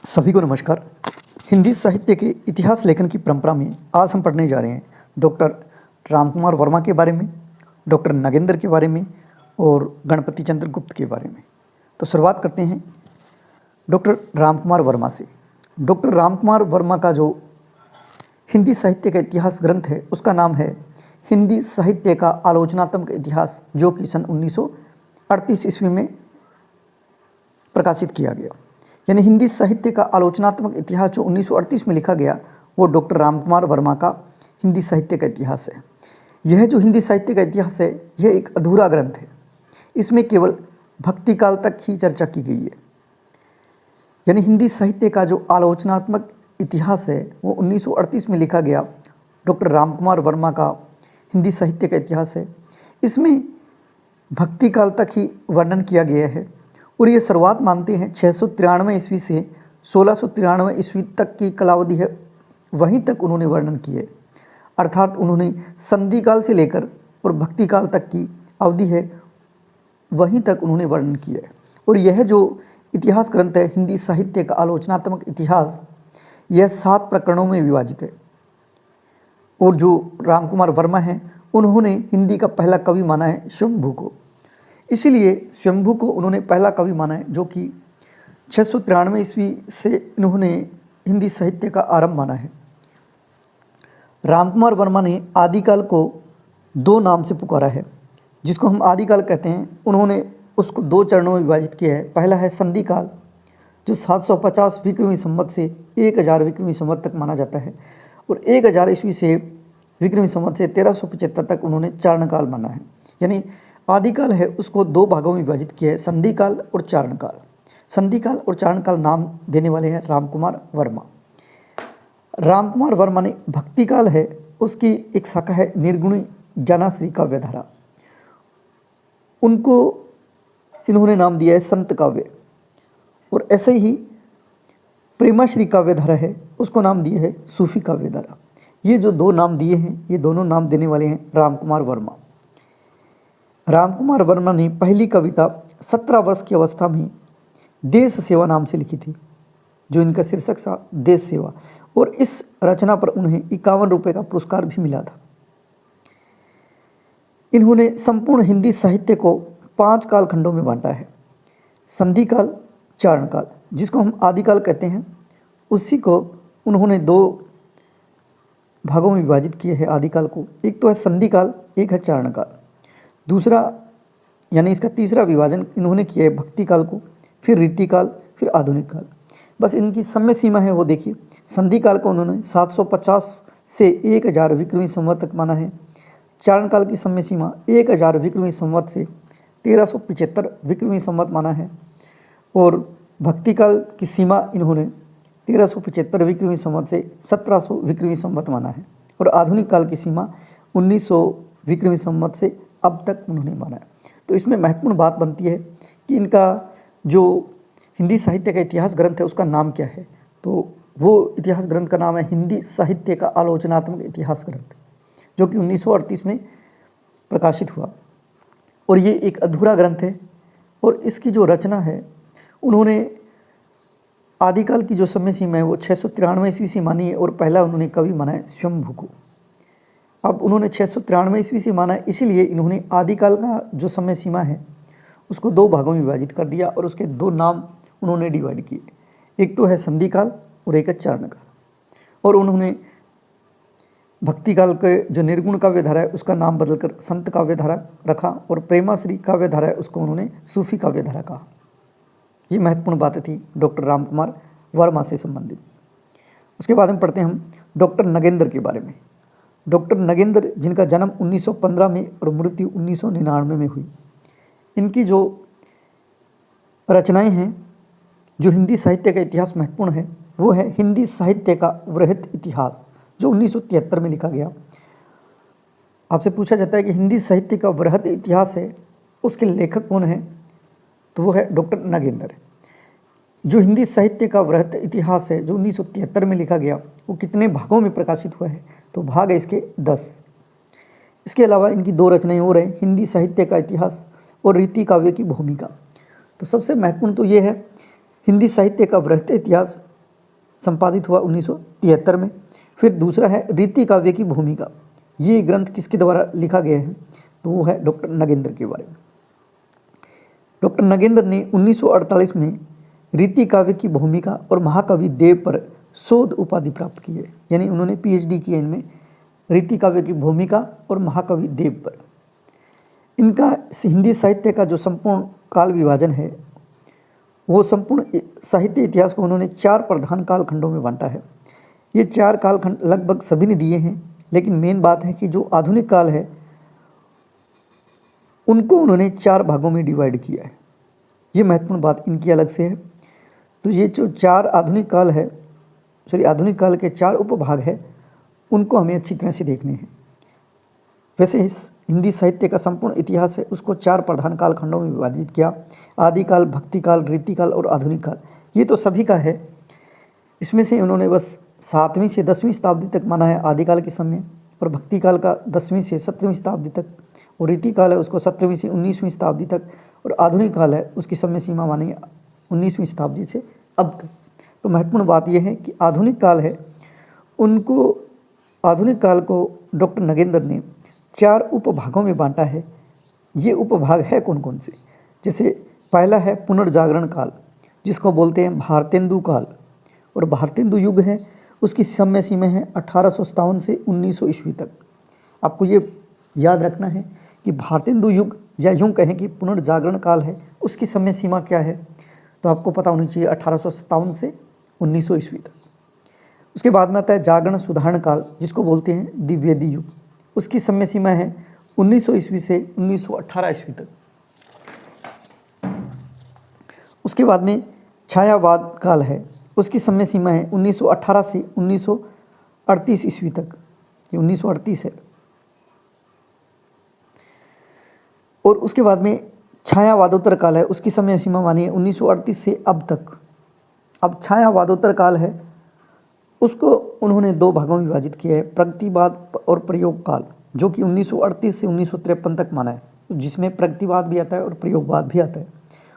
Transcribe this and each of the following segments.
सभी को नमस्कार। हिंदी साहित्य के इतिहास लेखन की परंपरा में आज हम पढ़ने जा रहे हैं डॉक्टर रामकुमार वर्मा के बारे में, डॉक्टर नगेंद्र के बारे में और गणपति चंद्र गुप्त के बारे में। तो शुरुआत करते हैं डॉक्टर रामकुमार वर्मा से। डॉक्टर रामकुमार वर्मा का जो हिंदी साहित्य का इतिहास ग्रंथ है उसका नाम है हिंदी साहित्य का आलोचनात्मक इतिहास, जो कि सन 1938 ईस्वी में प्रकाशित किया गया। यानी हिंदी साहित्य का आलोचनात्मक इतिहास जो 1938 में लिखा गया वो डॉक्टर रामकुमार वर्मा का हिंदी साहित्य का इतिहास है। यह जो हिंदी साहित्य का इतिहास है यह एक अधूरा ग्रंथ है। इसमें केवल भक्ति काल तक ही चर्चा की गई है। यानी हिंदी साहित्य का जो आलोचनात्मक इतिहास है वो 1938 में लिखा गया डॉक्टर रामकुमार वर्मा का हिंदी साहित्य का इतिहास है। इसमें भक्ति काल तक ही वर्णन किया गया है और ये शुरुआत मानते हैं 693 ईस्वी से 1693 ईस्वी तक की कालावधि है, वहीं तक उन्होंने वर्णन किए। अर्थात उन्होंने संधि काल से लेकर और भक्ति काल तक की अवधि है वहीं तक उन्होंने वर्णन किया है। और यह जो इतिहास ग्रंथ है हिंदी साहित्य का आलोचनात्मक इतिहास, यह 7 प्रकरणों में विभाजित है। और जो रामकुमार वर्मा हैं उन्होंने हिंदी का पहला कवि माना है शंभू को। इसीलिए शंभू को उन्होंने पहला कवि माना है, जो कि 693 ईस्वी से इन्होंने हिंदी साहित्य का आरंभ माना है। रामकुमार वर्मा ने आदिकाल को 2 नाम से पुकारा है, जिसको हम आदिकाल कहते हैं। उन्होंने उसको 2 चरणों में विभाजित किया है। पहला है संधि काल, जो 750 विक्रमी संवत से 1000 विक्रमी संवत तक माना जाता है, और 1000 ईस्वी से विक्रमी संवत से 1375 तक उन्होंने चारण काल माना है। यानी आदिकाल है उसको 2 भागों में विभाजित किया है, संधि काल और चारण काल। संधि काल और चारण काल नाम देने वाले हैं रामकुमार वर्मा। रामकुमार वर्मा ने भक्ति काल है उसकी एक शाखा है निर्गुणी ज्ञानाश्री काव्यधारा, उनको इन्होंने नाम दिया है संत काव्य। और ऐसे ही प्रेमाश्री काव्यधारा है उसको नाम दिया है सूफी काव्यधारा। ये जो 2 नाम दिए हैं ये दोनों नाम देने वाले हैं रामकुमार वर्मा। रामकुमार वर्मा ने पहली कविता 17 वर्ष की अवस्था में देश सेवा नाम से लिखी थी, जो इनका शीर्षक था देश सेवा, और इस रचना पर उन्हें 51 रुपये का पुरस्कार भी मिला था। इन्होंने संपूर्ण हिंदी साहित्य को 5 कालखंडों में बांटा है। संधि काल, चारण काल, जिसको हम आदिकाल कहते हैं, उसी को उन्होंने 2 भागों में विभाजित किए हैं आदिकाल को। एक तो है संधि काल, एक है चारण काल। दूसरा यानी इसका तीसरा विभाजन इन्होंने किया है भक्ति काल को, फिर रीति काल, फिर आधुनिक काल। बस इनकी समय सीमा है वो देखिए। संधि काल को उन्होंने 750 से 1000 विक्रमी संवत तक माना है। चारण काल की समय सीमा 1000 विक्रमी संवत से 1375 विक्रमी संवत माना है। और भक्ति काल की सीमा इन्होंने 1375 विक्रमी संवत से 1700 विक्रमी संवत माना है। और आधुनिक काल की सीमा 1900 विक्रमी संवत से अब तक उन्होंने माना है। तो इसमें महत्वपूर्ण बात बनती है कि इनका जो हिंदी साहित्य का इतिहास ग्रंथ है उसका नाम क्या है। तो वो इतिहास ग्रंथ का नाम है हिंदी साहित्य का आलोचनात्मक इतिहास ग्रंथ, जो कि 1938 में प्रकाशित हुआ। और ये एक अधूरा ग्रंथ है और इसकी जो रचना है उन्होंने आदिकाल की जो समय सीमा है वो 693 ईस्वी से मानी है, और पहला उन्होंने कवि माना है शंभू को। अब उन्होंने 693 ईस्वी से माना है, इसीलिए इन्होंने आदिकाल का जो समय सीमा है उसको 2 भागों में विभाजित कर दिया और उसके 2 नाम उन्होंने डिवाइड किए। एक तो है संधि काल और एक है चारण काल। और उन्होंने भक्ति काल के जो निर्गुण काव्यधारा है उसका नाम बदलकर संत काव्यधारा रखा, और प्रेमाश्री काव्यधारा है उसको उन्होंने सूफी काव्यधारा कहा। ये महत्वपूर्ण बातें थी डॉक्टर रामकुमार वर्मा से संबंधित। उसके बाद में पढ़ते हैं हम डॉक्टर नगेंद्र के बारे में। डॉक्टर नगेंद्र, जिनका जन्म 1915 में और मृत्यु 1999 में हुई, इनकी जो रचनाएं हैं जो हिंदी साहित्य का इतिहास महत्वपूर्ण है वो है हिंदी साहित्य का वृहत इतिहास, जो 1973 में लिखा गया। आपसे पूछा जाता है कि हिंदी साहित्य का वृहत इतिहास है उसके लेखक कौन है, तो वो है डॉक्टर नगेंद्र। जो हिंदी साहित्य का वृहत इतिहास है जो 1973 में लिखा गया वो कितने भागों में प्रकाशित हुआ है, तो भाग है इसके 10। इसके अलावा इनकी 2 रचनाएं और हैं, हिंदी साहित्य का इतिहास और रीति काव्य की भूमिका। तो सबसे महत्वपूर्ण तो ये है हिंदी साहित्य का वृहत इतिहास संपादित हुआ 1973 में। फिर दूसरा है रीति काव्य की भूमिका। ये ग्रंथ किसके द्वारा लिखा गया है? तो वो है डॉक्टर नगेंद्र के बारे में। डॉक्टर नगेंद्र ने 1948 में रीति काव्य की भूमिका और महाकवि देव पर शोध उपाधि प्राप्त की है, यानी उन्होंने पीएचडी की है इनमें, रीति काव्य की भूमिका और महाकवि देव पर। इनका हिंदी साहित्य का जो संपूर्ण काल विभाजन है, वो संपूर्ण साहित्य इतिहास को उन्होंने 4 प्रधान कालखंडों में बांटा है। ये 4 कालखंड लगभग सभी ने दिए हैं, लेकिन मेन बात है कि जो आधुनिक काल है उनको उन्होंने 4 भागों में डिवाइड किया है। ये महत्वपूर्ण बात इनकी अलग से है। तो ये जो 4 आधुनिक काल है, आधुनिक काल के 4 उपभाग है, उनको हमें अच्छी तरह से देखने हैं। वैसे इस हिंदी साहित्य का संपूर्ण इतिहास है उसको 4 प्रधान कालखंडों में विभाजित किया। आदिकाल, भक्तिकाल, रीतिकाल और आधुनिक काल। ये तो सभी का है। इसमें से उन्होंने बस 7वीं से 10वीं शताब्दी तक माना है आदिकाल के समय, और भक्तिकाल का 10वीं से 17वीं शताब्दी तक, और रीतिकाल है उसको 17वीं से 19वीं शताब्दी तक, और आधुनिक काल है उसकी समय सीमा मानेंगे 19वीं शताब्दी से अब तक। तो महत्वपूर्ण बात यह है कि आधुनिक काल है उनको, आधुनिक काल को डॉक्टर नगेंद्र ने 4 उपभागों में बांटा है। ये उपभाग है कौन कौन से? जैसे पहला है पुनर्जागरण काल, जिसको बोलते हैं भारतेंदु काल, और भारतेंदु युग है उसकी समय सीमा है 1857 से 1900 ईस्वी तक। आपको ये याद रखना है कि भारतेंदु युग, या यूँ कहें कि पुनर्जागरण काल है, उसकी समय सीमा क्या है? तो आपको पता होनी चाहिए 1857 से 1900 ईस्वी तक। उसके बाद में आता है जागरण सुधारण काल, जिसको बोलते हैं द्विवेदी युग। उसकी समय सीमा है 1900 ईस्वी से 1918 ईस्वी तक। उसके बाद में छायावाद काल है, उसकी समय सीमा है 1918 से 1938 ईस्वी तक। ये 1938 है। और उसके बाद में छायावादोत्तर काल है, उसकी समय सीमा मानी है 1938 से अब तक। अब छायावादोत्तर काल है उसको उन्होंने 2 भागों में विभाजित किया है, प्रगतिवाद और प्रयोग काल, जो कि 1938 से 1953 तक माना है, जिसमें प्रगतिवाद भी आता है और प्रयोगवाद भी आता है।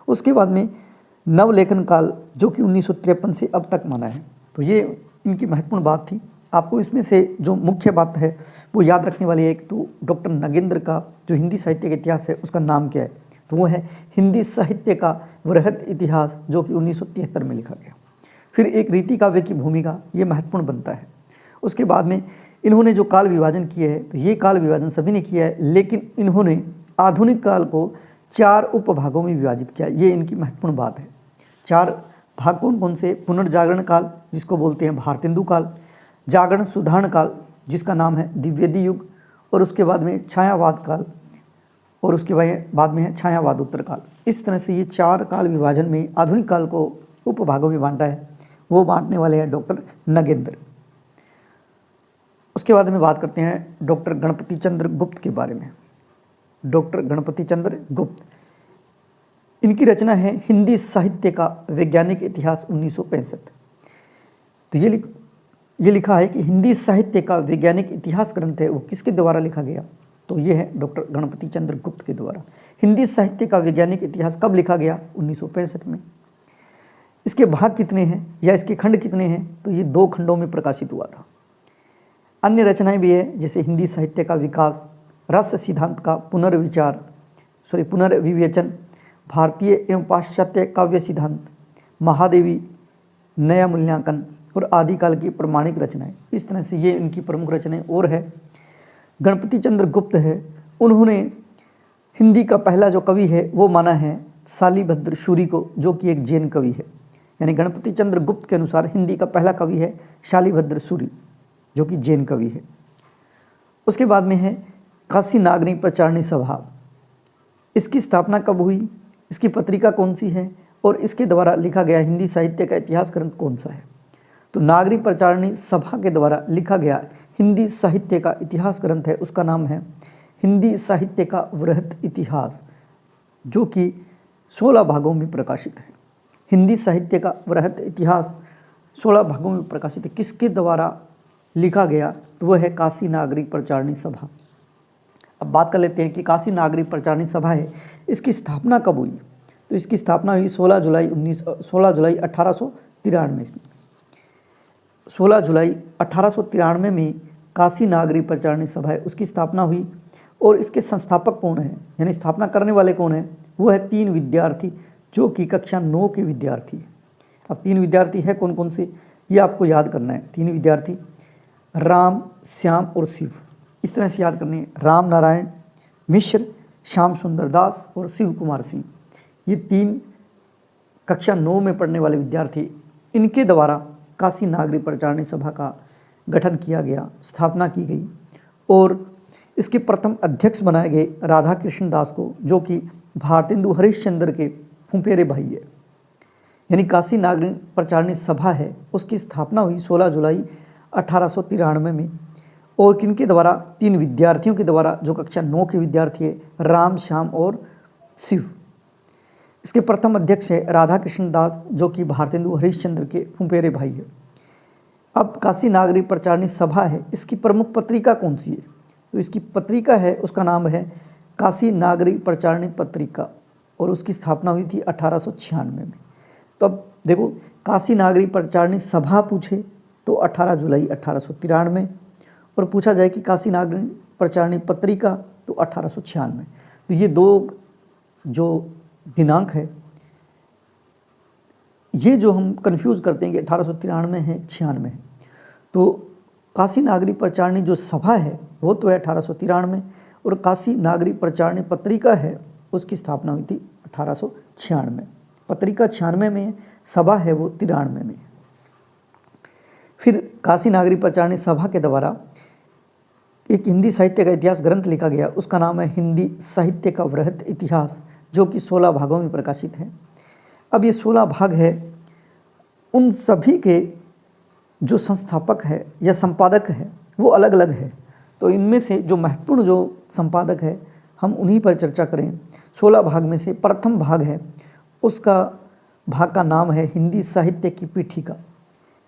उसके बाद में नवलेखन काल, जो कि 1953 से अब तक माना है। तो ये इनकी महत्वपूर्ण बात थी। आपको इसमें से जो मुख्य बात है वो याद रखने वाली है। एक तो डॉक्टर नगेंद्र का जो हिंदी साहित्य का इतिहास है उसका नाम क्या है? तो वो है हिंदी साहित्य का वृहद इतिहास, जो कि 1973 में लिखा गया। फिर एक रीति काव्य की भूमिका, ये महत्वपूर्ण बनता है। उसके बाद में इन्होंने जो काल विभाजन किया है, तो ये काल विभाजन सभी ने किया है, लेकिन इन्होंने आधुनिक काल को 4 उपभागों में विभाजित किया। ये इनकी महत्वपूर्ण बात है। 4 भाग कौन कौन से? पुनर्जागरण काल, जिसको बोलते हैं भारतेंदु काल, जागरण सुधारण काल, जिसका नाम है द्विवेदी युग, और उसके बाद में छायावाद काल, और उसके बाद में है छायावादोत्तर काल। इस तरह से ये 4 काल विभाजन में आधुनिक काल को उपभागों में बांटा है। वो बांटने वाले हैं डॉक्टर नगेंद्र। उसके बाद में बात करते हैं डॉक्टर गणपति चंद्र गुप्त के बारे में। डॉक्टर गणपति चंद्र गुप्त, इनकी रचना है हिंदी साहित्य का वैज्ञानिक इतिहास 1965। तो ये लिखा है कि हिंदी साहित्य का वैज्ञानिक इतिहास ग्रंथ है वो किसके द्वारा लिखा गया? तो ये है डॉक्टर गणपति चंद्र गुप्त के द्वारा। हिंदी साहित्य का वैज्ञानिक इतिहास कब लिखा गया? 1965 में। इसके भाग कितने हैं या इसके खंड कितने हैं? तो ये 2 खंडों में प्रकाशित हुआ था। अन्य रचनाएं भी है, जैसे हिंदी साहित्य का विकास, रस सिद्धांत का पुनर्विवेचन, भारतीय एवं पाश्चात्य काव्य सिद्धांत, महादेवी, नया मूल्यांकन और आदिकाल की प्रमाणिक रचनाएं। इस तरह से ये इनकी प्रमुख रचनाएं और है। गणपति चंद्र गुप्त है, उन्होंने हिंदी का पहला जो कवि है वो माना है शालिभद्र सूरी को, जो कि एक जैन कवि है। यानी गणपति चंद्र गुप्त के अनुसार हिंदी का पहला कवि है शालिभद्र सूरी, जो कि जैन कवि है। उसके बाद में है काशी नागरी प्रचारणी सभा। इसकी स्थापना कब हुई, इसकी पत्रिका कौन सी है और इसके द्वारा लिखा गया हिंदी साहित्य का इतिहास ग्रंथ कौन सा है? तो नागरी प्रचारणी सभा के द्वारा लिखा गया हिंदी साहित्य का इतिहास ग्रंथ है, उसका नाम है हिंदी साहित्य का वृहत इतिहास, जो कि 16 भागों में प्रकाशित है। हिंदी साहित्य का वृहत इतिहास 16 भागों में प्रकाशित है। किसके द्वारा लिखा गया? तो वह है काशी नागरी प्रचारणी सभा। अब बात कर लेते हैं कि काशी नागरी प्रचारणी सभा है, इसकी स्थापना कब हुई? तो इसकी स्थापना हुई 16 जुलाई 1893 में। 16 जुलाई 1893 में काशी नागरी प्रचारणी सभा है उसकी स्थापना हुई। और इसके संस्थापक कौन है, यानी स्थापना करने वाले कौन है, वो है 3 विद्यार्थी जो कि कक्षा 9 के विद्यार्थी। अब 3 विद्यार्थी है कौन कौन से, ये आपको याद करना है। 3 विद्यार्थी राम, श्याम और शिव, इस तरह से याद करनी है। राम नारायण मिश्र, श्याम सुंदर दास और शिव कुमार सिंह, ये 3 कक्षा 9 में पढ़ने वाले विद्यार्थी, इनके द्वारा काशी नागरी प्रचारणी सभा का गठन किया गया, स्थापना की गई। और इसके प्रथम अध्यक्ष बनाए गए राधा कृष्ण दास को, जो कि भारतेंदु हरिश्चंद्र के फुफेरे भाई है। यानी काशी नागरी प्रचारणी सभा है उसकी स्थापना हुई 16 जुलाई 1893 में। और किनके द्वारा, 3 विद्यार्थियों के द्वारा जो कक्षा 9 के विद्यार्थी है, राम, श्याम और शिव। इसके प्रथम अध्यक्ष है राधा कृष्ण दास, जो कि भारतेंदु हरिश्चंद्र के फुफेरे भाई है। अब काशी नागरी प्रचारणी सभा है, इसकी प्रमुख पत्रिका कौन सी है, तो इसकी पत्रिका है उसका नाम है काशी नागरी प्रचारणी पत्रिका, और उसकी स्थापना हुई थी 1896 में। तो अब देखो, काशी नागरी प्रचारणी सभा पूछे तो 18 जुलाई 1893, और पूछा जाए कि काशी नागरी प्रचारणी पत्रिका तो 1896। तो ये 2 जो दिनांक है, ये जो हम कंफ्यूज करते हैं कि 1893 है 96 है, तो काशी नागरी प्रचारणी जो सभा है वो तो है 1893, और काशी नागरी प्रचारणी पत्रिका है उसकी स्थापना हुई थी 1896। पत्रिका 96 में, सभा है वो 93 में। फिर काशी नागरी प्रचारणी सभा के द्वारा एक हिंदी साहित्य का इतिहास ग्रंथ लिखा गया, उसका नाम है हिंदी साहित्य का वृहत इतिहास, जो कि 16 भागों में प्रकाशित है। अब ये 16 भाग है, उन सभी के जो संस्थापक है या संपादक है वो अलग अलग है। तो इनमें से जो महत्वपूर्ण जो संपादक है हम उन्हीं पर चर्चा करें। 16 भाग में से प्रथम भाग है, उसका भाग का नाम है हिंदी साहित्य की पीठिका।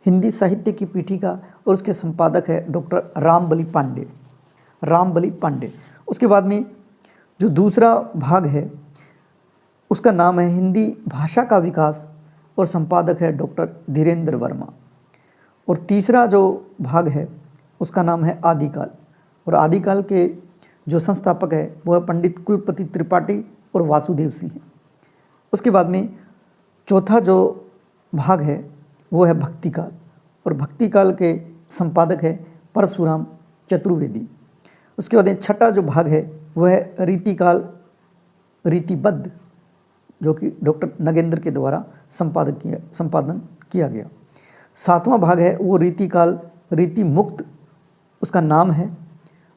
हिंदी साहित्य की पीठिका, और उसके संपादक है डॉक्टर रामबली पांडे, रामबली पांडे। उसके बाद में जो दूसरा भाग है उसका नाम है हिंदी भाषा का विकास, और संपादक है डॉक्टर धीरेन्द्र वर्मा। और तीसरा जो भाग है उसका नाम है आदिकाल, और आदिकाल के जो संस्थापक है वो है पंडित कुलपति त्रिपाठी और वासुदेव सिंह है। उसके बाद में चौथा जो भाग है वो है भक्तिकाल, और भक्तिकाल के संपादक है परशुराम चतुर्वेदी। उसके बाद छठा जो भाग है वह है रीतिकाल, रीतिबद्ध, जो कि डॉक्टर नगेंद्र के द्वारा संपादन किया गया। 7वां भाग है वो रीतिकाल रीति मुक्त, उसका नाम है,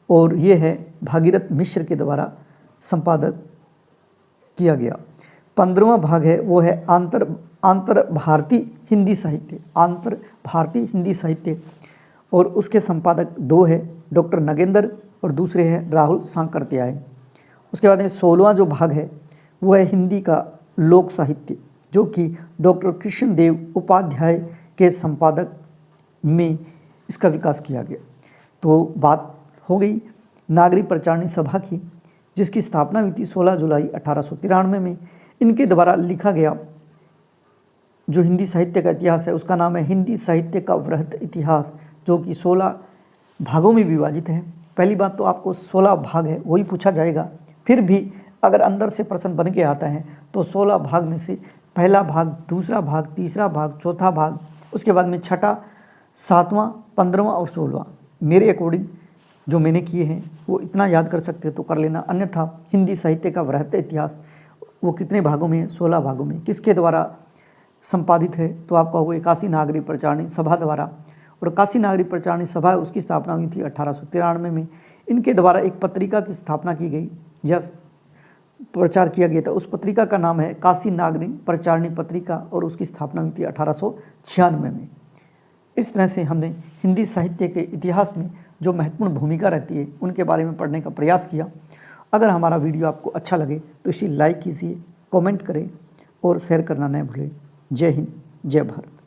और ये है भागीरथ मिश्र के द्वारा संपादक किया गया। 15वां भाग है वो है आंतर भारतीय हिंदी साहित्य, आंतर भारतीय हिंदी साहित्य, और उसके संपादक 2 है डॉक्टर नगेंद्र और दूसरे हैं राहुल सांकृत्याय। उसके बाद में 16वां जो भाग है वो है हिंदी का लोक साहित्य, जो कि डॉक्टर कृष्णदेव उपाध्याय के संपादक में इसका विकास किया गया। तो बात हो गई नागरी प्रचारणी सभा की, जिसकी स्थापना हुई थी 16 जुलाई 1893 में। इनके द्वारा लिखा गया जो हिंदी साहित्य का इतिहास है उसका नाम है हिंदी साहित्य का वृहत इतिहास, जो कि 16 भागों में विभाजित है। पहली बात तो आपको 16 भाग है वही पूछा जाएगा, फिर भी अगर अंदर से प्रश्न बन के आता है तो 16 भाग में से पहला भाग, दूसरा भाग, तीसरा भाग, चौथा भाग, उसके बाद में छठा, 7वां, 15वां और 16वां, मेरे अकॉर्डिंग जो मैंने किए हैं वो इतना याद कर सकते हो तो कर लेना। अन्यथा हिंदी साहित्य का वृहत इतिहास वो कितने भागों में है, 16 भागों में। किसके द्वारा संपादित है तो आपका हुआ काशी नागरी प्रचारणी सभा द्वारा, और काशी नागरी प्रचारणी सभा उसकी स्थापना हुई थी 1893 में। इनके द्वारा एक पत्रिका की स्थापना की गई या प्रचार किया गया था, उस पत्रिका का नाम है काशी नागरी प्रचारणी पत्रिका, और उसकी स्थापना हुई थी 1896 में। इस तरह से हमने हिंदी साहित्य के इतिहास में जो महत्वपूर्ण भूमिका रहती है उनके बारे में पढ़ने का प्रयास किया। अगर हमारा वीडियो आपको अच्छा लगे तो इसे लाइक कीजिए, कमेंट करें और शेयर करना न भूलें। जय हिंद, जय भारत।